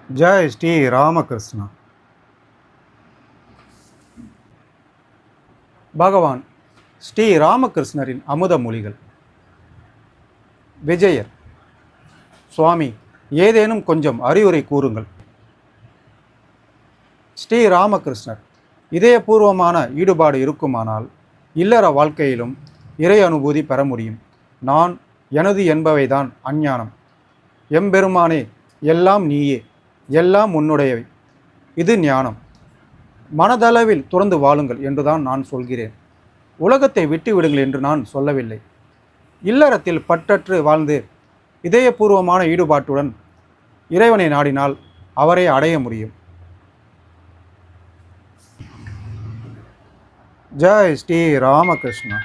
ஜெய் ஸ்ரீ ராமகிருஷ்ணா. பகவான் ஸ்ரீ ராமகிருஷ்ணரின் அமுத மொழிகள். விஜயர்: சுவாமி, ஏதேனும் கொஞ்சம் அறிவுரை கூறுங்கள். ஸ்ரீ ராமகிருஷ்ணர்: இதயபூர்வமான ஈடுபாடு இருக்குமானால் இல்லற வாழ்க்கையிலும் இறை அனுபூதி பெற முடியும். நான் எனது என்பவைதான் அஞ்ஞானம். எம்பெருமானே, எல்லாம் நீயே, எல்லாம் உன்னுடையவை, இது ஞானம். மனதளவில் துறந்து வாழுங்கள் என்றுதான் நான் சொல்கிறேன். உலகத்தை விட்டு விடுங்கள் என்று நான் சொல்லவில்லை. இல்லறத்தில் பற்றற்று வாழ்ந்து இதயபூர்வமான ஈடுபாட்டுடன் இறைவனை நாடினால் அவரை அடைய முடியும். ஜெய் ஸ்ரீ ராமகிருஷ்ணா.